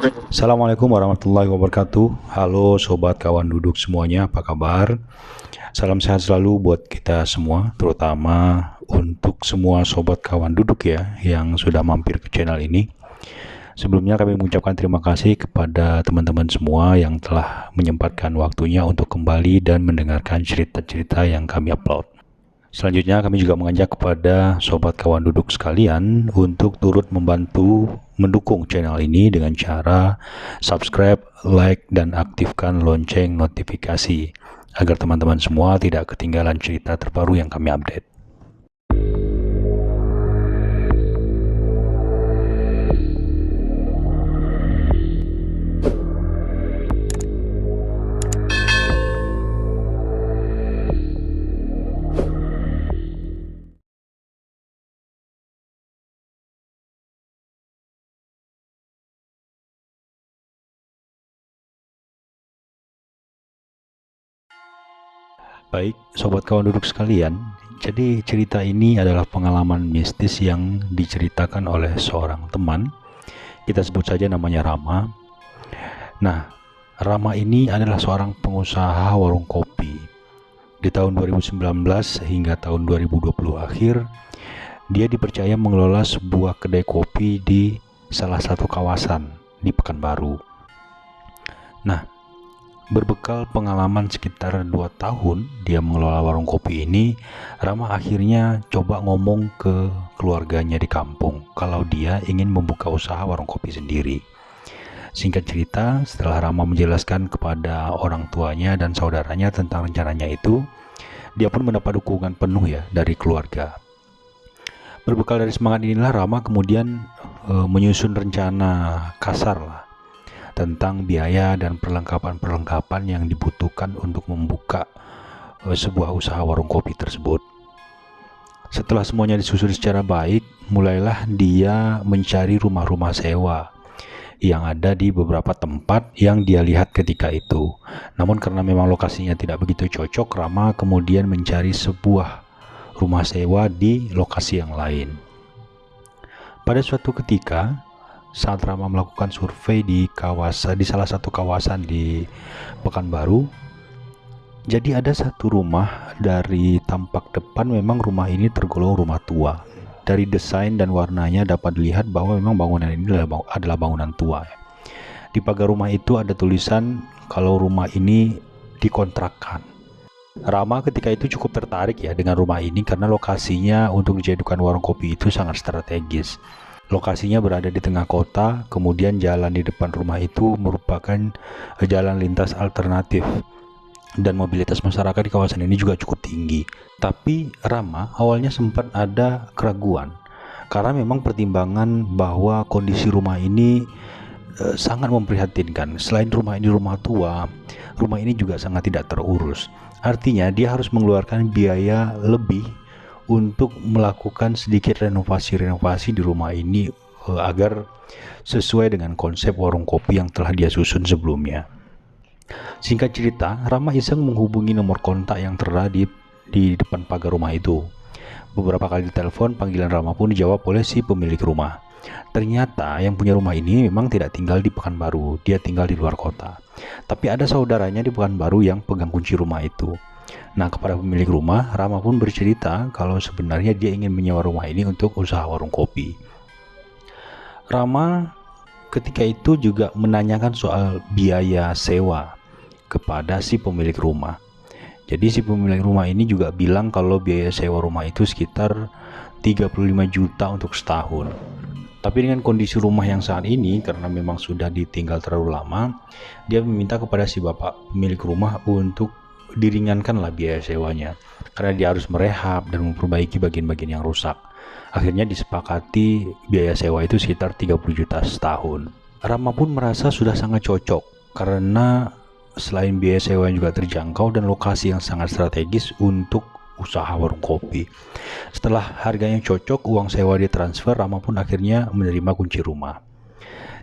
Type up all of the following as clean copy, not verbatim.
Assalamualaikum warahmatullahi wabarakatuh. Halo sobat kawan duduk semuanya, apa kabar? Salam sehat selalu buat kita semua, terutama untuk semua sobat kawan duduk ya yang sudah mampir ke channel ini. Sebelumnya kami mengucapkan terima kasih kepada teman-teman semua yang telah menyempatkan waktunya untuk kembali dan mendengarkan cerita-cerita yang kami upload. Selanjutnya kami juga mengajak kepada sobat kawan duduk sekalian untuk turut membantu mendukung channel ini dengan cara subscribe, like, dan aktifkan lonceng notifikasi agar teman-teman semua tidak ketinggalan cerita terbaru yang kami update. Baik, sobat kawan duduk sekalian, jadi cerita ini adalah pengalaman mistis yang diceritakan oleh seorang teman. Kita sebut saja namanya Rama. Nah, Rama ini adalah seorang pengusaha warung kopi. Di tahun 2019 hingga tahun 2020 akhir, dia dipercaya mengelola sebuah kedai kopi di salah satu kawasan di Pekanbaru. Nah, berbekal pengalaman sekitar 2 tahun dia mengelola warung kopi ini, Rama akhirnya coba ngomong ke keluarganya di kampung kalau dia ingin membuka usaha warung kopi sendiri. Singkat cerita, setelah Rama menjelaskan kepada orang tuanya dan saudaranya tentang rencananya itu, dia pun mendapat dukungan penuh ya dari keluarga. Berbekal dari semangat inilah Rama kemudian menyusun rencana kasar lah tentang biaya dan perlengkapan-perlengkapan yang dibutuhkan untuk membuka sebuah usaha warung kopi tersebut. Setelah semuanya disusun secara baik, mulailah dia mencari rumah-rumah sewa yang ada di beberapa tempat yang dia lihat ketika itu. Namun karena memang lokasinya tidak begitu cocok, Rama kemudian mencari sebuah rumah sewa di lokasi yang lain. Pada suatu ketika, saat Rama melakukan survei di salah satu kawasan di Pekanbaru, jadi ada satu rumah dari tampak depan memang rumah ini tergolong rumah tua. Dari desain dan warnanya dapat dilihat bahwa memang bangunan ini adalah bangunan tua. Di pagar rumah itu ada tulisan kalau rumah ini dikontrakkan. Rama ketika itu cukup tertarik ya dengan rumah ini karena lokasinya untuk dijadikan warung kopi itu sangat strategis. Lokasinya berada di tengah kota, kemudian jalan di depan rumah itu merupakan jalan lintas alternatif. Dan mobilitas masyarakat di kawasan ini juga cukup tinggi. Tapi Rama awalnya sempat ada keraguan karena memang pertimbangan bahwa kondisi rumah ini sangat memprihatinkan. Selain rumah ini rumah tua, rumah ini juga sangat tidak terurus. Artinya dia harus mengeluarkan biaya lebih untuk melakukan sedikit renovasi-renovasi di rumah ini agar sesuai dengan konsep warung kopi yang telah dia susun sebelumnya. Singkat cerita, Rama iseng menghubungi nomor kontak yang tertera di depan pagar rumah itu. Beberapa kali ditelepon, panggilan Rama pun dijawab oleh si pemilik rumah. Ternyata yang punya rumah ini memang tidak tinggal di Pekanbaru, dia tinggal di luar kota. Tapi ada saudaranya di Pekanbaru yang pegang kunci rumah itu. Nah, kepada pemilik rumah, Rama pun bercerita kalau sebenarnya dia ingin menyewa rumah ini untuk usaha warung kopi. Rama ketika itu juga menanyakan soal biaya sewa kepada si pemilik rumah. Jadi si pemilik rumah ini juga bilang kalau biaya sewa rumah itu sekitar 35 juta untuk setahun. Tapi dengan kondisi rumah yang saat ini, karena memang sudah ditinggal terlalu lama, dia meminta kepada si bapak pemilik rumah untuk diringankanlah biaya sewanya, karena dia harus merehab dan memperbaiki bagian-bagian yang rusak. Akhirnya disepakati biaya sewa itu sekitar 30 juta setahun. Rama pun merasa sudah sangat cocok karena selain biaya sewa yang juga terjangkau dan lokasi yang sangat strategis untuk usaha warung kopi. Setelah harganya cocok, uang sewa ditransfer, Rama pun akhirnya menerima kunci rumah.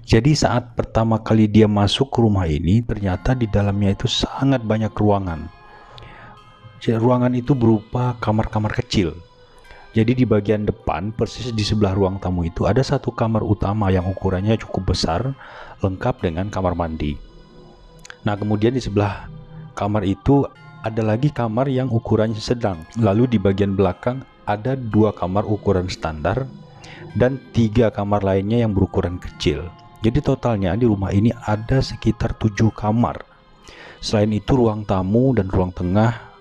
Jadi saat pertama kali dia masuk ke rumah ini, ternyata di dalamnya itu sangat banyak ruangan. Ruangan itu berupa kamar-kamar kecil Jadi di bagian depan, persis di sebelah ruang tamu itu ada satu kamar utama yang ukurannya cukup besar, lengkap dengan kamar mandi. Nah, kemudian di sebelah kamar itu ada lagi kamar yang ukurannya sedang. Lalu di bagian belakang ada 2 kamar ukuran standar dan 3 kamar lainnya yang berukuran kecil. Jadi totalnya di rumah ini ada sekitar 7 kamar. Selain itu ruang tamu dan ruang tengah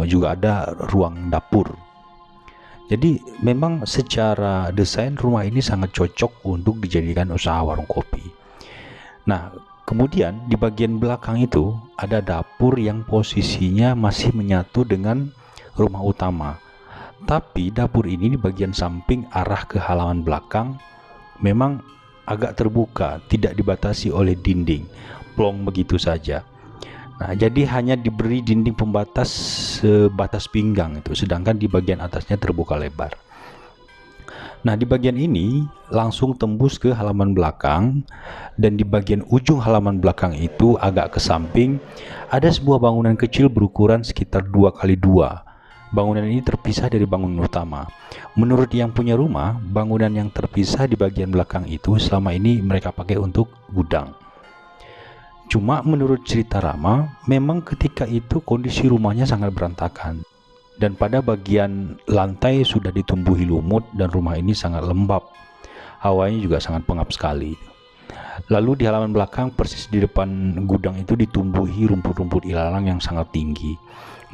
juga ada ruang dapur. Jadi memang secara desain rumah ini sangat cocok untuk dijadikan usaha warung kopi. Nah, kemudian di bagian belakang itu ada dapur yang posisinya masih menyatu dengan rumah utama. Tapi dapur ini di bagian samping arah ke halaman belakang memang agak terbuka, tidak dibatasi oleh dinding, plong begitu saja. Nah, jadi hanya diberi dinding pembatas sebatas pinggang itu, sedangkan di bagian atasnya terbuka lebar. Nah, di bagian ini langsung tembus ke halaman belakang, dan di bagian ujung halaman belakang itu agak ke samping ada sebuah bangunan kecil berukuran sekitar 2x2. Bangunan ini terpisah dari bangunan utama. Menurut yang punya rumah, bangunan yang terpisah di bagian belakang itu selama ini mereka pakai untuk gudang. Cuma menurut cerita Rama, memang ketika itu kondisi rumahnya sangat berantakan. Dan pada bagian lantai sudah ditumbuhi lumut dan rumah ini sangat lembab. Hawanya juga sangat pengap sekali. Lalu di halaman belakang persis di depan gudang itu ditumbuhi rumput-rumput ilalang yang sangat tinggi.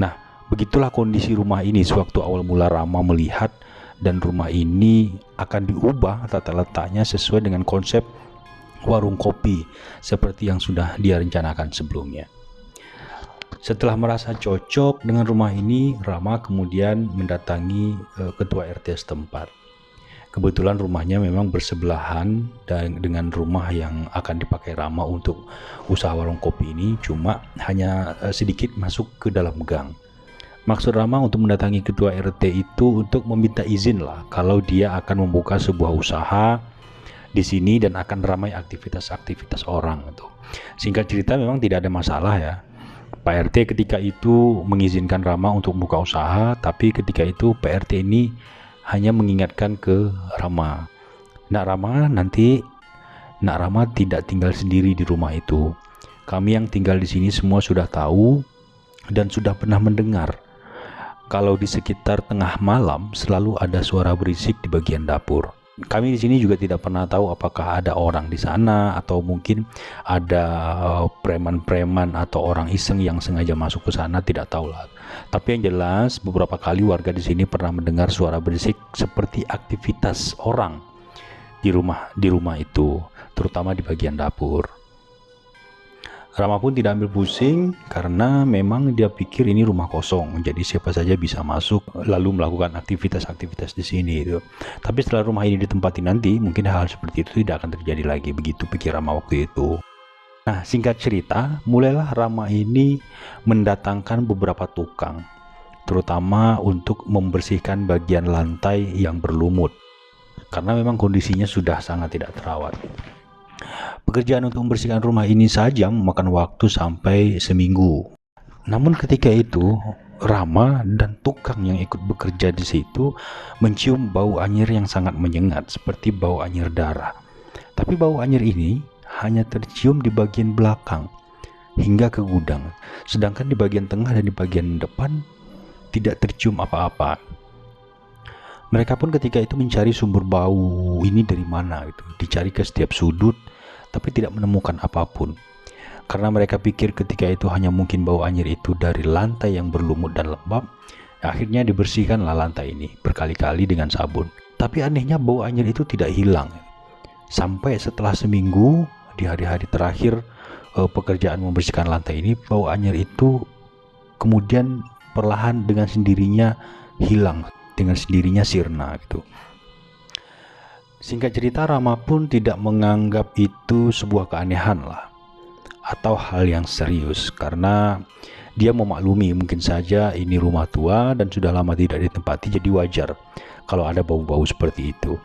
Nah, begitulah kondisi rumah ini sewaktu awal mula Rama melihat, dan rumah ini akan diubah tata letaknya sesuai dengan konsep warung kopi seperti yang sudah dia rencanakan sebelumnya. Setelah merasa cocok dengan rumah ini, Rama kemudian mendatangi ketua RT setempat. Kebetulan rumahnya memang bersebelahan dengan rumah yang akan dipakai Rama untuk usaha warung kopi ini, cuma hanya sedikit masuk ke dalam gang. Maksud Rama untuk mendatangi ketua RT itu untuk meminta izin lah kalau dia akan membuka sebuah usaha di sini dan akan ramai aktivitas-aktivitas orang itu. Singkat cerita memang tidak ada masalah ya. Pak RT ketika itu mengizinkan Rama untuk membuka usaha, tapi ketika itu Pak RT ini hanya mengingatkan ke Rama, Nak Rama tidak tinggal sendiri di rumah itu. Kami yang tinggal di sini semua sudah tahu dan sudah pernah mendengar kalau di sekitar tengah malam selalu ada suara berisik di bagian dapur. Kami di sini juga tidak pernah tahu apakah ada orang di sana atau mungkin ada preman-preman atau orang iseng yang sengaja masuk ke sana, tidak tahu lah. Tapi yang jelas beberapa kali warga di sini pernah mendengar suara berisik seperti aktivitas orang di rumah itu, terutama di bagian dapur. Rama pun tidak ambil pusing karena memang dia pikir ini rumah kosong, jadi siapa saja bisa masuk lalu melakukan aktivitas-aktivitas di sini itu. Tapi setelah rumah ini ditempati nanti, mungkin hal seperti itu tidak akan terjadi lagi, begitu pikir Rama waktu itu. Nah, singkat cerita, mulailah Rama ini mendatangkan beberapa tukang, terutama untuk membersihkan bagian lantai yang berlumut, karena memang kondisinya sudah sangat tidak terawat. Pekerjaan untuk membersihkan rumah ini saja memakan waktu sampai seminggu. Namun ketika itu, Rama dan tukang yang ikut bekerja di situ mencium bau anyir yang sangat menyengat, seperti bau anyir darah. Tapi bau anyir ini hanya tercium di bagian belakang hingga ke gudang, sedangkan di bagian tengah dan di bagian depan tidak tercium apa-apa. Mereka pun ketika itu mencari sumber bau ini dari mana gitu. Dicari ke setiap sudut, tapi tidak menemukan apapun. Karena mereka pikir ketika itu hanya mungkin bau anyir itu dari lantai yang berlumut dan lembab, akhirnya dibersihkanlah lantai ini berkali-kali dengan sabun. Tapi anehnya bau anyir itu tidak hilang. Sampai setelah seminggu, di hari-hari terakhir pekerjaan membersihkan lantai ini, bau anyir itu kemudian perlahan dengan sendirinya hilang, dengan sendirinya sirna gitu. Singkat cerita, Rama pun tidak menganggap itu sebuah keanehan lah atau hal yang serius, karena dia memaklumi mungkin saja ini rumah tua dan sudah lama tidak ditempati, jadi wajar kalau ada bau-bau seperti itu.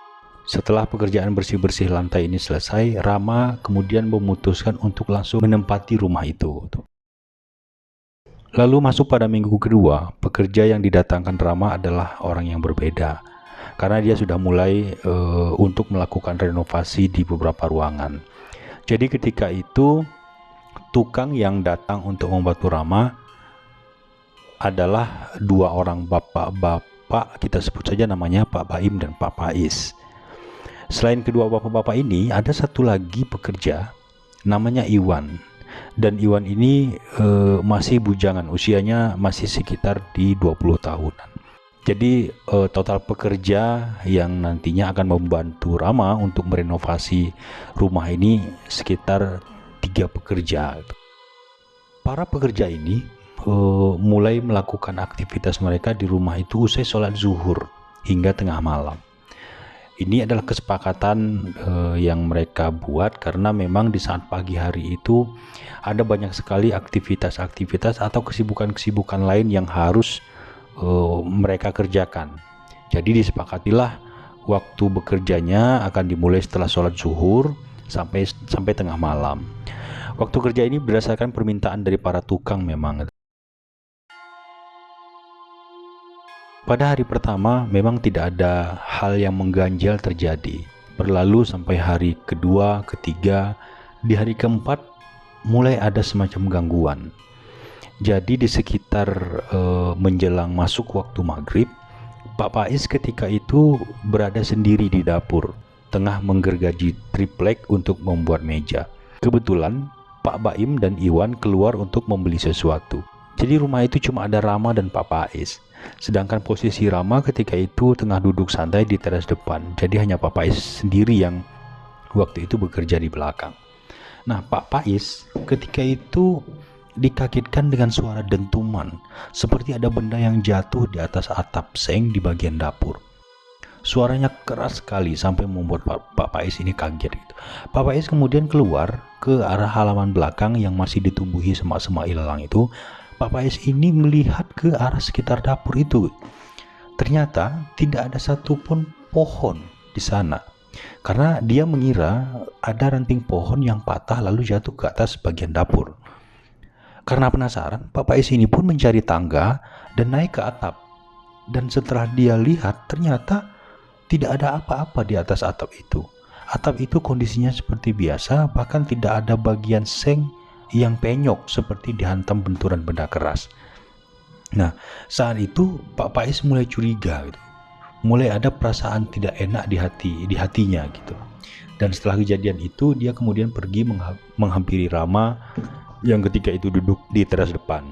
Setelah pekerjaan bersih-bersih lantai ini selesai, Rama kemudian memutuskan untuk langsung menempati rumah itu. Lalu masuk pada minggu kedua, pekerja yang didatangkan Rama adalah orang yang berbeda. karena dia sudah mulai untuk melakukan renovasi di beberapa ruangan. Jadi ketika itu tukang yang datang untuk membantu Rama adalah dua orang bapak-bapak, kita sebut saja namanya Pak Baim dan Pak Pais. Selain kedua bapak-bapak ini, ada satu lagi pekerja namanya Iwan. Dan Iwan ini masih bujangan, usianya masih sekitar di 20 tahunan. Jadi total pekerja yang nantinya akan membantu Rama untuk merenovasi rumah ini sekitar 3 pekerja. Para pekerja ini mulai melakukan aktivitas mereka di rumah itu usai sholat zuhur hingga tengah malam. Ini adalah kesepakatan yang mereka buat karena memang di saat pagi hari itu ada banyak sekali aktivitas-aktivitas atau kesibukan-kesibukan lain yang harus mereka kerjakan. Jadi disepakatilah waktu bekerjanya akan dimulai setelah sholat zuhur sampai tengah malam. Waktu kerja ini berdasarkan permintaan dari para tukang memang. Pada hari pertama memang tidak ada hal yang mengganjal terjadi. Berlalu sampai hari kedua, ketiga, di hari keempat mulai ada semacam gangguan. Jadi di sekitar menjelang masuk waktu maghrib, Pak Pais ketika itu berada sendiri di dapur, tengah menggergaji triplek untuk membuat meja. Kebetulan Pak Baim dan Iwan keluar untuk membeli sesuatu. Jadi rumah itu cuma ada Rama dan Pak Pais. Sedangkan posisi Rama ketika itu tengah duduk santai di teras depan. Jadi hanya Pak Pais sendiri yang waktu itu bekerja di belakang. Nah, Pak Pais ketika itu dikagetkan dengan suara dentuman, seperti ada benda yang jatuh di atas atap seng di bagian dapur. Suaranya keras sekali sampai membuat Pak Pais ini kaget gitu. Pak Pais kemudian keluar ke arah halaman belakang yang masih ditumbuhi semak-semak ilalang itu. Pak Pais ini melihat ke arah sekitar dapur itu. Ternyata tidak ada satupun pohon di sana. Karena dia mengira ada ranting pohon yang patah lalu jatuh ke atas bagian dapur. Karena penasaran, Pak Pais ini pun mencari tangga dan naik ke atap. Dan setelah dia lihat, ternyata tidak ada apa-apa di atas atap itu. Atap itu kondisinya seperti biasa, bahkan tidak ada bagian seng yang penyok seperti dihantam benturan benda keras. Nah, saat itu Pak Pais mulai curiga gitu. Mulai ada perasaan tidak enak di hatinya gitu. Dan setelah kejadian itu dia kemudian pergi menghampiri Rama yang ketika itu duduk di teras depan.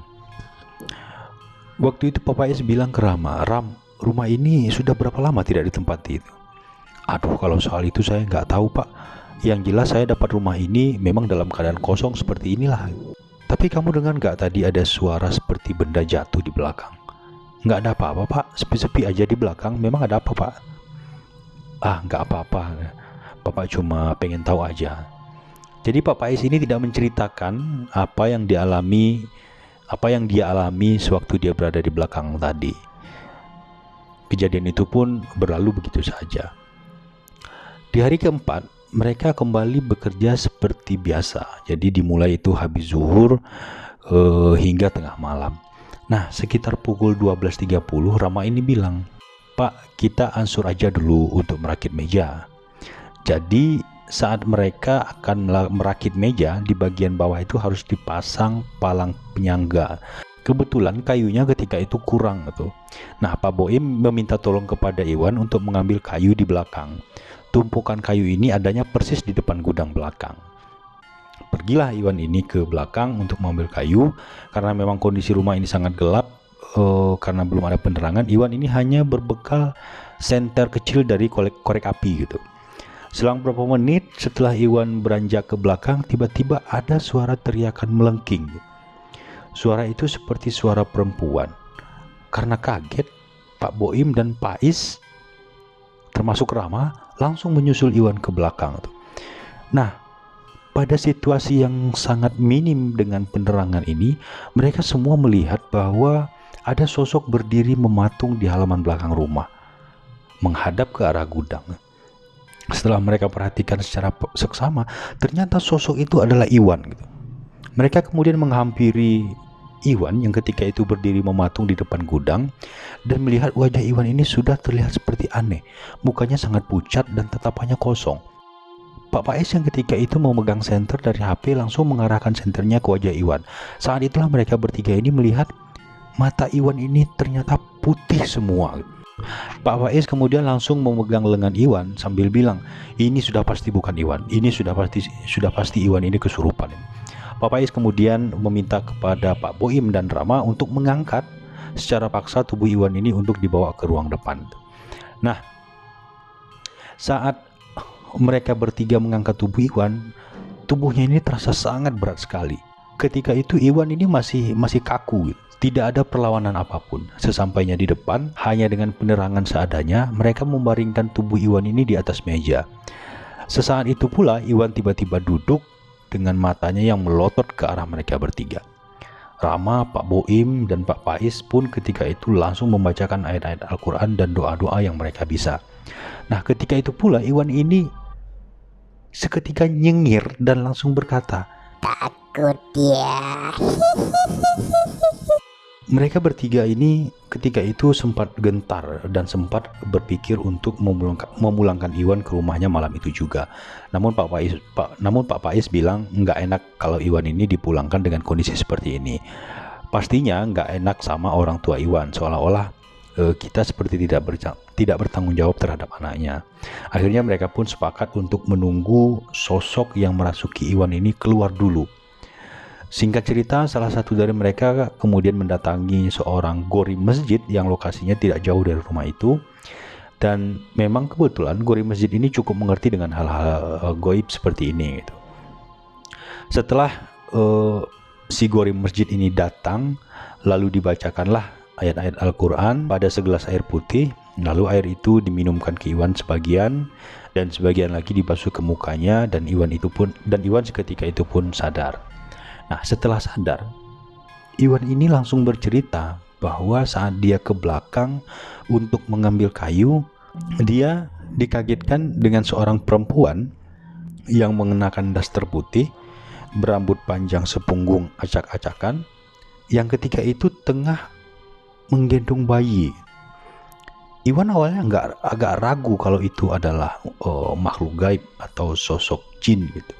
Waktu itu Pak Pais bilang ke Rama, "Ram, rumah ini sudah berapa lama tidak ditempati itu?" "Aduh, kalau soal itu saya nggak tahu, Pak. Yang jelas saya dapat rumah ini memang dalam keadaan kosong seperti inilah." "Tapi kamu dengar nggak tadi ada suara seperti benda jatuh di belakang?" "Nggak ada apa-apa, Pak. Sepi-sepi aja di belakang. Memang ada apa, Pak?" "Ah, nggak apa-apa. Bapak cuma pengen tahu aja." Jadi Pak Pais ini tidak menceritakan apa yang dia alami sewaktu dia berada di belakang tadi. Kejadian itu pun berlalu begitu saja. Di hari keempat, mereka kembali bekerja seperti biasa. Jadi dimulai itu habis zuhur hingga tengah malam. Nah, sekitar pukul 12.30 Rama ini bilang, "Pak, kita ansur aja dulu untuk merakit meja." Jadi saat mereka akan merakit meja, di bagian bawah itu harus dipasang palang penyangga. Kebetulan kayunya ketika itu kurang gitu. Nah, Pak Boim meminta tolong kepada Iwan untuk mengambil kayu di belakang. Tumpukan kayu ini adanya persis di depan gudang belakang. Pergilah Iwan ini ke belakang untuk mengambil kayu. Karena memang kondisi rumah ini sangat gelap, karena belum ada penerangan, Iwan ini hanya berbekal senter kecil dari korek api gitu. Selang beberapa menit setelah Iwan beranjak ke belakang, tiba-tiba ada suara teriakan melengking. Suara itu seperti suara perempuan. Karena kaget, Pak Boim dan Pais termasuk Rama langsung menyusul Iwan ke belakang. Nah, pada situasi yang sangat minim dengan penerangan ini, mereka semua melihat bahwa ada sosok berdiri mematung di halaman belakang rumah, menghadap ke arah gudang. Setelah mereka perhatikan secara seksama, ternyata sosok itu adalah Iwan gitu. Mereka kemudian menghampiri Iwan yang ketika itu berdiri mematung di depan gudang dan melihat wajah Iwan ini sudah terlihat seperti aneh. Mukanya sangat pucat dan tatapannya kosong. Pak Pais yang ketika itu memegang senter dari HP langsung mengarahkan senternya ke wajah Iwan. Saat itulah mereka bertiga ini melihat mata Iwan ini ternyata putih semua. Pak Faiz kemudian langsung memegang lengan Iwan sambil bilang, ini sudah pasti bukan Iwan, ini sudah pasti Iwan ini kesurupan. Pak Faiz kemudian meminta kepada Pak Boim dan Rama untuk mengangkat secara paksa tubuh Iwan ini untuk dibawa ke ruang depan. Nah, saat mereka bertiga mengangkat tubuh Iwan, tubuhnya ini terasa sangat berat sekali. Ketika itu Iwan ini masih kaku gitu. Tidak ada perlawanan apapun. Sesampainya di depan, hanya dengan penerangan seadanya, mereka membaringkan tubuh Iwan ini di atas meja. Sesaat itu pula, Iwan tiba-tiba duduk dengan matanya yang melotot ke arah mereka bertiga. Rama, Pak Boim, dan Pak Pais pun ketika itu langsung membacakan ayat-ayat Al-Quran dan doa-doa yang mereka bisa. Nah, ketika itu pula, Iwan ini seketika nyengir dan langsung berkata, "Takut ya." Mereka bertiga ini ketika itu sempat gentar dan sempat berpikir untuk memulangkan Iwan ke rumahnya malam itu juga. Namun Pak Pais bilang nggak enak kalau Iwan ini dipulangkan dengan kondisi seperti ini. Pastinya nggak enak sama orang tua Iwan, seolah-olah kita seperti tidak bertanggung jawab terhadap anaknya. Akhirnya mereka pun sepakat untuk menunggu sosok yang merasuki Iwan ini keluar dulu. Singkat cerita, salah satu dari mereka kemudian mendatangi seorang gori masjid yang lokasinya tidak jauh dari rumah itu. Dan memang kebetulan gori masjid ini cukup mengerti dengan hal-hal goib seperti ini gitu. Setelah si gori masjid ini datang, lalu dibacakanlah ayat-ayat Al-Quran pada segelas air putih. Lalu air itu diminumkan ke Iwan sebagian dan sebagian lagi dibasuh ke mukanya, dan Iwan seketika itu pun sadar. Nah, setelah sadar, Iwan ini langsung bercerita bahwa saat dia ke belakang untuk mengambil kayu, dia dikagetkan dengan seorang perempuan yang mengenakan daster putih, berambut panjang sepunggung acak-acakan, yang ketika itu tengah menggendong bayi. Iwan awalnya agak ragu kalau itu adalah makhluk gaib atau sosok jin gitu.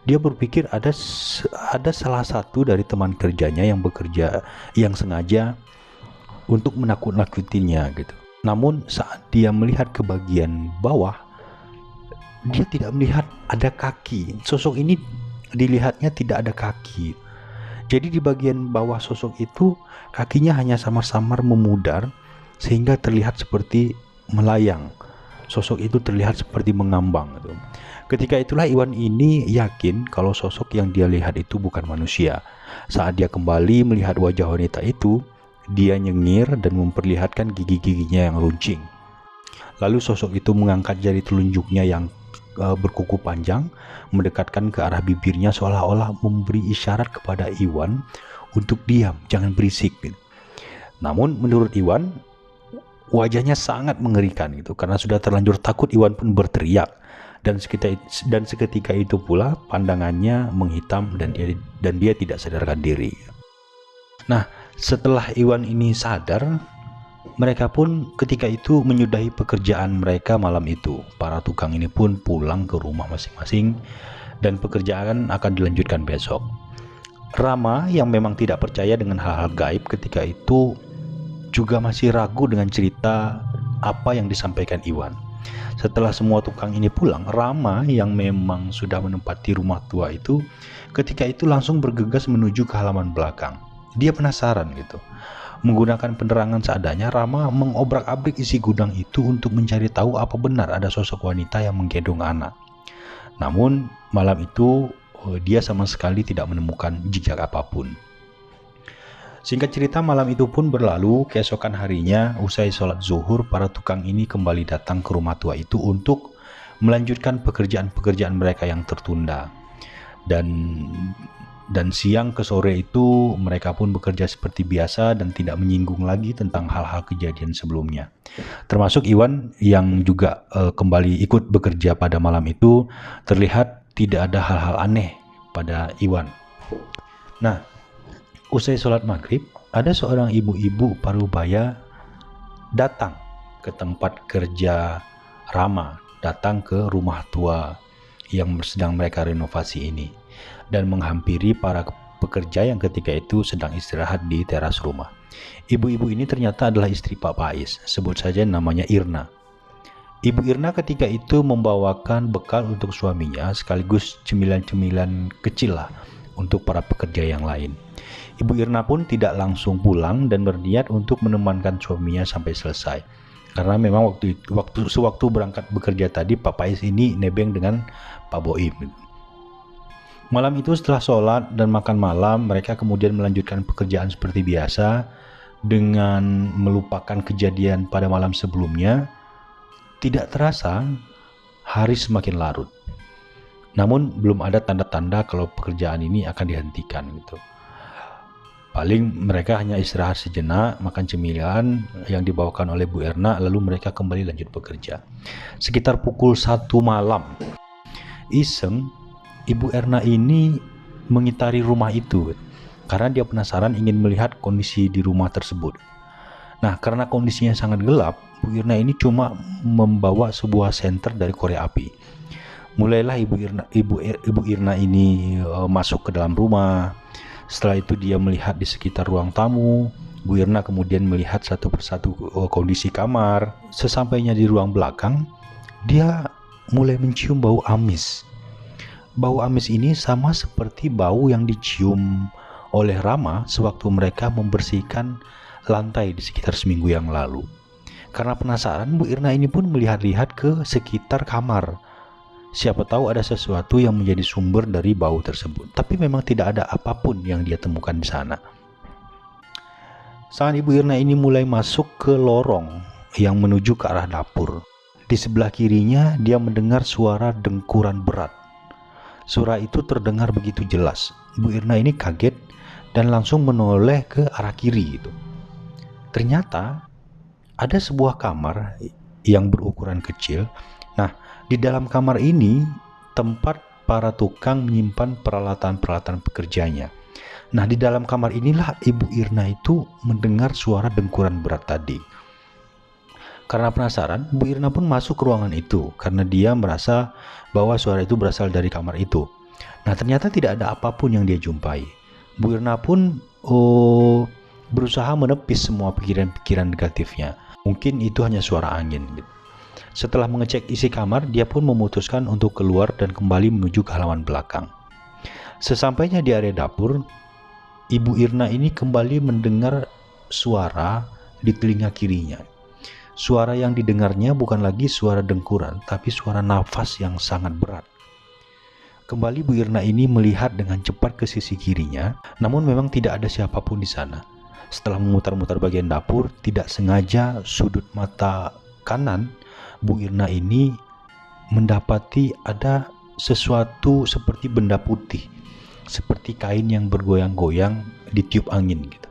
Dia berpikir ada salah satu dari teman kerjanya yang sengaja untuk menakut-nakutinya gitu. Namun saat dia melihat ke bagian bawah, dia tidak melihat ada kaki. Sosok ini dilihatnya tidak ada kaki. Jadi di bagian bawah sosok itu kakinya hanya samar-samar memudar sehingga terlihat seperti melayang. Sosok itu terlihat seperti mengambang gitu. Ketika itulah Iwan ini yakin kalau sosok yang dia lihat itu bukan manusia. Saat dia kembali melihat wajah wanita itu, dia nyengir dan memperlihatkan gigi-giginya yang runcing. Lalu sosok itu mengangkat jari telunjuknya yang berkuku panjang, mendekatkan ke arah bibirnya seolah-olah memberi isyarat kepada Iwan untuk diam, jangan berisik gitu. Namun menurut Iwan, wajahnya sangat mengerikan gitu. Karena sudah terlanjur takut, Iwan pun berteriak. Dan seketika itu pula pandangannya menghitam dan dia tidak sadarkan diri. Nah, setelah Iwan ini sadar, mereka pun ketika itu menyudahi pekerjaan mereka malam itu. Para tukang ini pun pulang ke rumah masing-masing dan pekerjaan akan dilanjutkan besok. Rama yang memang tidak percaya dengan hal-hal gaib ketika itu juga masih ragu dengan cerita apa yang disampaikan Iwan. Setelah semua tukang ini pulang, Rama yang memang sudah menempati rumah tua itu ketika itu langsung bergegas menuju ke halaman belakang. Dia penasaran gitu. Menggunakan penerangan seadanya, Rama mengobrak-abrik isi gudang itu untuk mencari tahu apa benar ada sosok wanita yang menggendong anak. Namun malam itu dia sama sekali tidak menemukan jejak apapun. Singkat cerita, malam itu pun berlalu. Keesokan harinya, usai sholat zuhur, para tukang ini kembali datang ke rumah tua itu untuk melanjutkan pekerjaan-pekerjaan mereka yang tertunda. Dan siang ke sore itu mereka pun bekerja seperti biasa dan tidak menyinggung lagi tentang hal-hal kejadian sebelumnya. Termasuk Iwan yang juga kembali ikut bekerja pada malam itu. Terlihat tidak ada hal-hal aneh pada Iwan. Nah, Usai sholat maghrib, ada seorang ibu-ibu parubaya datang ke tempat kerja Rama, datang ke rumah tua yang sedang mereka renovasi ini, dan menghampiri para pekerja yang ketika itu sedang istirahat di teras rumah. Ibu-ibu ini ternyata adalah istri Pak Pais, sebut saja namanya Irna. Ibu Irna ketika itu membawakan bekal untuk suaminya sekaligus cemilan-cemilan kecil lah untuk para pekerja yang lain. Ibu Irna pun tidak langsung pulang dan berniat untuk menemankan suaminya sampai selesai. Karena memang sewaktu berangkat bekerja tadi, Pak Pais ini nebeng dengan Pak Boim. Malam itu setelah sholat dan makan malam, mereka kemudian melanjutkan pekerjaan seperti biasa dengan melupakan kejadian pada malam sebelumnya. Tidak terasa, hari semakin larut. Namun belum ada tanda-tanda kalau pekerjaan ini akan dihentikan gitu. Paling mereka hanya istirahat sejenak, makan cemilan yang dibawakan oleh Bu Erna, lalu mereka kembali lanjut bekerja. Sekitar pukul 1 malam, iseng Ibu Erna ini mengitari rumah itu karena dia penasaran ingin melihat kondisi di rumah tersebut. Nah, karena kondisinya sangat gelap, Bu Irna ini cuma membawa sebuah senter dari korek api. Mulailah Ibu Irna ini masuk ke dalam rumah. Setelah itu dia melihat di sekitar ruang tamu. Bu Irna kemudian melihat satu persatu kondisi kamar. Sesampainya di ruang belakang, dia mulai mencium bau amis. Bau amis ini sama seperti bau yang dicium oleh Rama sewaktu mereka membersihkan lantai di sekitar seminggu yang lalu. Karena penasaran, Bu Irna ini pun melihat-lihat ke sekitar kamar. Siapa tahu ada sesuatu yang menjadi sumber dari bau tersebut. Tapi memang tidak ada apapun yang dia temukan di sana. Saat Ibu Irna ini mulai masuk ke lorong yang menuju ke arah dapur. Di sebelah kirinya dia mendengar suara dengkuran berat. Suara itu terdengar begitu jelas. Bu Irna ini kaget dan langsung menoleh ke arah kiri itu. Ternyata ada sebuah kamar yang berukuran kecil. Nah, di dalam kamar ini tempat para tukang menyimpan peralatan-peralatan pekerjanya. Nah, di dalam kamar inilah Ibu Irna itu mendengar suara dengkuran berat tadi. Karena penasaran, Bu Irna pun masuk ke ruangan itu karena dia merasa bahwa suara itu berasal dari kamar itu. Nah, ternyata tidak ada apapun yang dia jumpai. Bu Irna pun berusaha menepis semua pikiran-pikiran negatifnya. Mungkin itu hanya suara angin gitu. Setelah mengecek isi kamar, dia pun memutuskan untuk keluar dan kembali menuju ke halaman belakang. Sesampainya di area dapur, Ibu Irna ini kembali mendengar suara di telinga kirinya. Suara yang didengarnya bukan lagi suara dengkuran, tapi suara nafas yang sangat berat. Kembali Bu Irna ini melihat dengan cepat ke sisi kirinya, namun memang tidak ada siapapun di sana. Setelah memutar-mutar bagian dapur, tidak sengaja sudut mata kanan Bu Irna ini mendapati ada sesuatu seperti benda putih, seperti kain yang bergoyang-goyang ditiup angin gitu.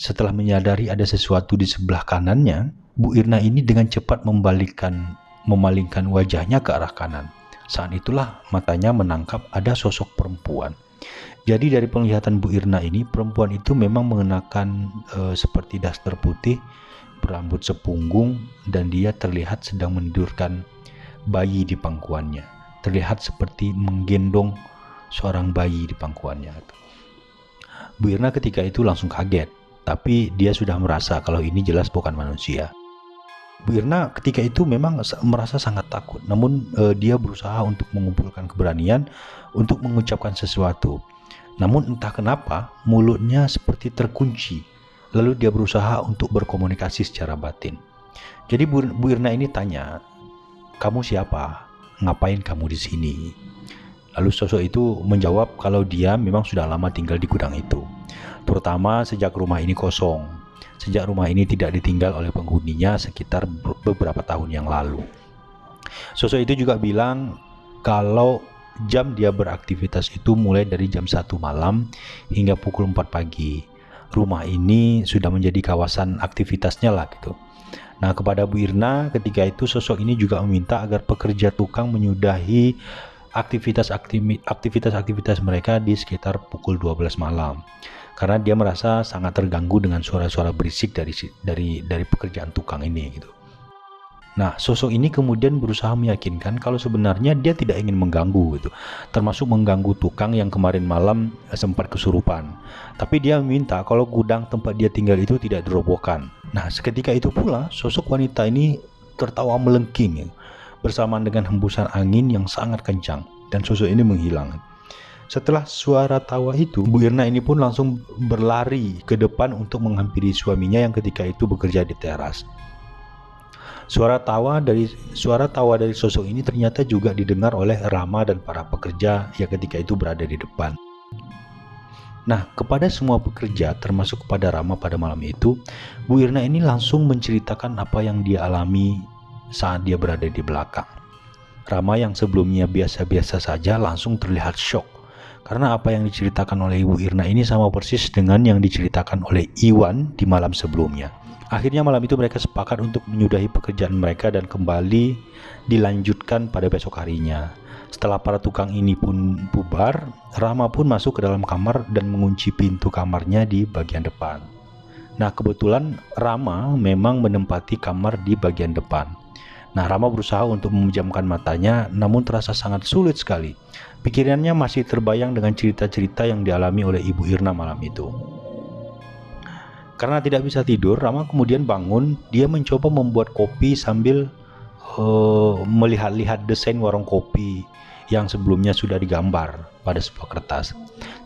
Setelah menyadari ada sesuatu di sebelah kanannya, Bu Irna ini dengan cepat memalingkan wajahnya ke arah kanan. Saat itulah matanya menangkap ada sosok perempuan. Jadi dari penglihatan Bu Irna ini, perempuan itu memang mengenakan seperti daster putih, berambut sepunggung, dan dia terlihat sedang menidurkan bayi di pangkuannya. Terlihat seperti menggendong seorang bayi di pangkuannya. Bu Irna ketika itu langsung kaget, tapi dia sudah merasa kalau ini jelas bukan manusia. Bu Irna ketika itu memang merasa sangat takut, namun dia berusaha untuk mengumpulkan keberanian untuk mengucapkan sesuatu. Namun entah kenapa mulutnya seperti terkunci. Lalu dia berusaha untuk berkomunikasi secara batin. Jadi Bu Irna ini tanya, "Kamu siapa? Ngapain kamu di sini?" Lalu sosok itu menjawab kalau dia memang sudah lama tinggal di gudang itu. Terutama sejak rumah ini kosong. Sejak rumah ini tidak ditinggal oleh penghuninya sekitar beberapa tahun yang lalu. Sosok itu juga bilang kalau jam dia beraktivitas itu mulai dari jam 1 malam hingga pukul 4 pagi. Rumah ini sudah menjadi kawasan aktivitasnya lah gitu. Nah, kepada Bu Irna ketika itu sosok ini juga meminta agar pekerja tukang menyudahi aktivitas mereka di sekitar pukul 12 malam. Karena dia merasa sangat terganggu dengan suara-suara berisik dari pekerjaan tukang ini gitu. Nah, sosok ini kemudian berusaha meyakinkan kalau sebenarnya dia tidak ingin mengganggu gitu, termasuk mengganggu tukang yang kemarin malam sempat kesurupan. Tapi dia meminta kalau gudang tempat dia tinggal itu tidak dirobohkan. Nah, seketika itu pula sosok wanita ini tertawa melengking ya, bersamaan dengan hembusan angin yang sangat kencang, dan sosok ini menghilang. Setelah suara tawa itu, Bu Irna ini pun langsung berlari ke depan untuk menghampiri suaminya yang ketika itu bekerja di teras. Suara tawa dari sosok ini ternyata juga didengar oleh Rama dan para pekerja yang ketika itu berada di depan. Nah, kepada semua pekerja termasuk kepada Rama pada malam itu, Bu Irna ini langsung menceritakan apa yang dia alami saat dia berada di belakang. Rama yang sebelumnya biasa-biasa saja langsung terlihat syok karena apa yang diceritakan oleh Ibu Irna ini sama persis dengan yang diceritakan oleh Iwan di malam sebelumnya. Akhirnya malam itu mereka sepakat untuk menyudahi pekerjaan mereka dan kembali dilanjutkan pada besok harinya. Setelah para tukang ini pun bubar, Rama pun masuk ke dalam kamar dan mengunci pintu kamarnya di bagian depan. Nah, kebetulan Rama memang menempati kamar di bagian depan. Nah, Rama berusaha untuk memejamkan matanya, namun terasa sangat sulit sekali. Pikirannya masih terbayang dengan cerita-cerita yang dialami oleh Ibu Irna malam itu. Karena tidak bisa tidur, Rama kemudian bangun. Dia mencoba membuat kopi sambil melihat-lihat desain warung kopi yang sebelumnya sudah digambar pada sebuah kertas.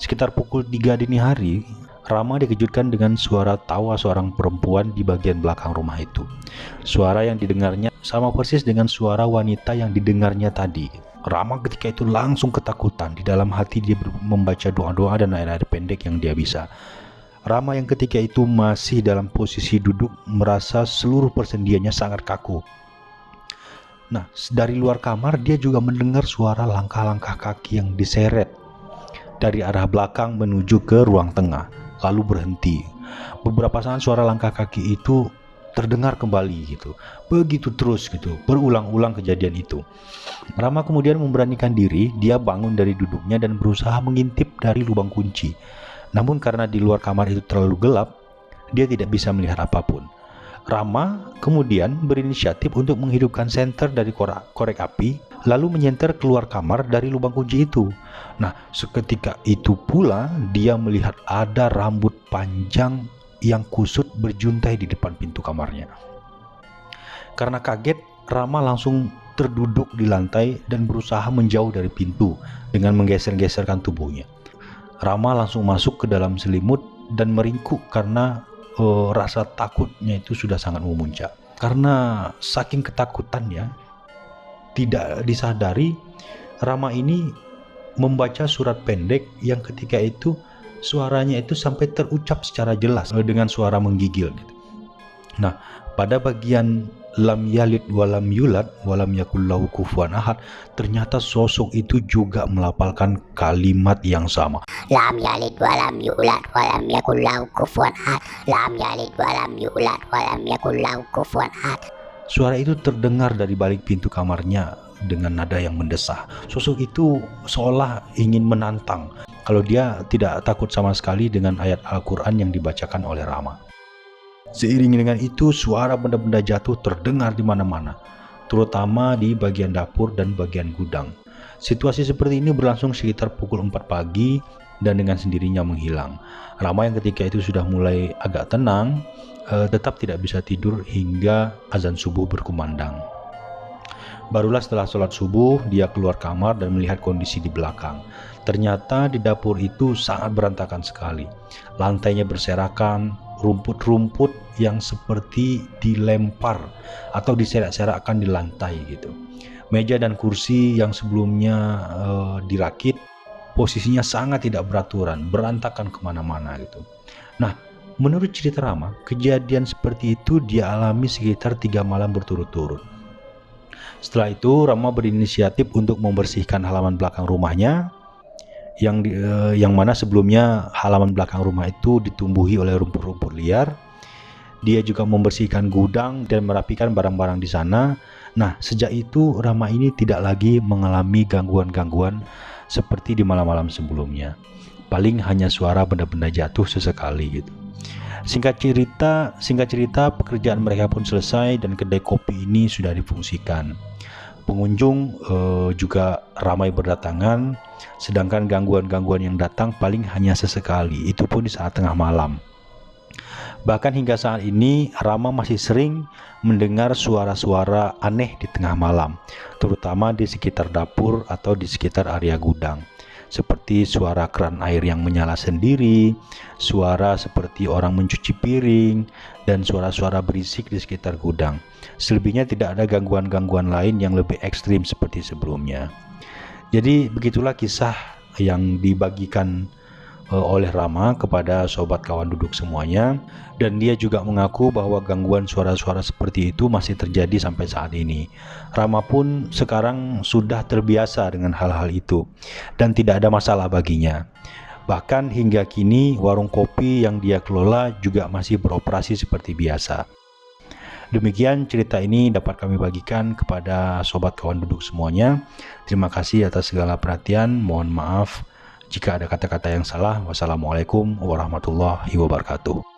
Sekitar pukul 3 dini hari, Rama dikejutkan dengan suara tawa seorang perempuan di bagian belakang rumah itu. Suara yang didengarnya sama persis dengan suara wanita yang didengarnya tadi. Rama ketika itu langsung ketakutan. Di dalam hati dia membaca doa-doa dan ayat-ayat pendek yang dia bisa. Rama yang ketika itu masih dalam posisi duduk merasa seluruh persendiannya sangat kaku. Nah, dari luar kamar dia juga mendengar suara langkah-langkah kaki yang diseret dari arah belakang menuju ke ruang tengah, lalu berhenti. Beberapa saat suara langkah kaki itu terdengar kembali gitu. Begitu terus gitu, berulang-ulang kejadian itu. Rama kemudian memberanikan diri, dia bangun dari duduknya dan berusaha mengintip dari lubang kunci. Namun karena di luar kamar itu terlalu gelap, dia tidak bisa melihat apapun. Rama kemudian berinisiatif untuk menghidupkan senter dari korek api, lalu menyenter keluar kamar dari lubang kunci itu. Nah, seketika itu pula dia melihat ada rambut panjang yang kusut berjuntai di depan pintu kamarnya. Karena kaget, Rama langsung terduduk di lantai dan berusaha menjauh dari pintu dengan menggeser-geserkan tubuhnya. Rama langsung masuk ke dalam selimut dan meringkuk karena rasa takutnya itu sudah sangat memuncak. Karena saking ketakutannya, tidak disadari Rama ini membaca surat pendek yang ketika itu suaranya itu sampai terucap secara jelas dengan suara menggigil gitu. Nah, pada bagian lam yalid walam yulad walam yakul lahu kufuwan ahad, ternyata sosok itu juga melafalkan kalimat yang sama. Lam yalid walam yulad walam yakul lahu kufuwan ahad. Lam yalid walam yulad walam yakul lahu kufuwan ahad. Suara itu terdengar dari balik pintu kamarnya dengan nada yang mendesah. Sosok itu seolah ingin menantang kalau dia tidak takut sama sekali dengan ayat Al-Quran yang dibacakan oleh Rama. Seiring dengan itu, suara benda-benda jatuh terdengar di mana-mana, terutama di bagian dapur dan bagian gudang. Situasi seperti ini berlangsung sekitar pukul 4 pagi dan dengan sendirinya menghilang. Rama yang ketika itu sudah mulai agak tenang, tetap tidak bisa tidur hingga azan subuh berkumandang. Barulah setelah sholat subuh, dia keluar kamar dan melihat kondisi di belakang. Ternyata di dapur itu sangat berantakan sekali. Lantainya berserakan, rumput-rumput yang seperti dilempar atau diserak-serakkan di lantai gitu. Meja dan kursi yang sebelumnya dirakit, posisinya sangat tidak beraturan, berantakan kemana-mana gitu. Nah, menurut cerita Rama, kejadian seperti itu dia alami sekitar 3 malam berturut-turut. Setelah itu Rama berinisiatif untuk membersihkan halaman belakang rumahnya yang mana sebelumnya halaman belakang rumah itu ditumbuhi oleh rumput-rumput liar. Dia juga membersihkan gudang dan merapikan barang-barang di sana Nah, sejak itu Rama ini tidak lagi mengalami gangguan-gangguan seperti di malam-malam sebelumnya. Paling hanya suara benda-benda jatuh sesekali gitu. Singkat cerita pekerjaan mereka pun selesai dan kedai kopi ini sudah difungsikan. Pengunjung juga ramai berdatangan, sedangkan gangguan-gangguan yang datang paling hanya sesekali, itu pun di saat tengah malam. Bahkan hingga saat ini Rama masih sering mendengar suara-suara aneh di tengah malam, terutama di sekitar dapur atau di sekitar area gudang. Seperti suara keran air yang menyala sendiri, suara seperti orang mencuci piring, dan suara-suara berisik di sekitar gudang. Selebihnya tidak ada gangguan-gangguan lain yang lebih ekstrim seperti sebelumnya. Jadi begitulah kisah yang dibagikan oleh Rama kepada sobat kawan duduk semuanya, dan dia juga mengaku bahwa gangguan suara-suara seperti itu masih terjadi sampai saat ini. Rama pun sekarang sudah terbiasa dengan hal-hal itu dan tidak ada masalah baginya. Bahkan hingga kini warung kopi yang dia kelola juga masih beroperasi seperti biasa. Demikian cerita ini dapat kami bagikan kepada sobat kawan duduk semuanya. Terima kasih atas segala perhatian. Mohon maaf jika ada kata-kata yang salah. Wassalamualaikum warahmatullahi wabarakatuh.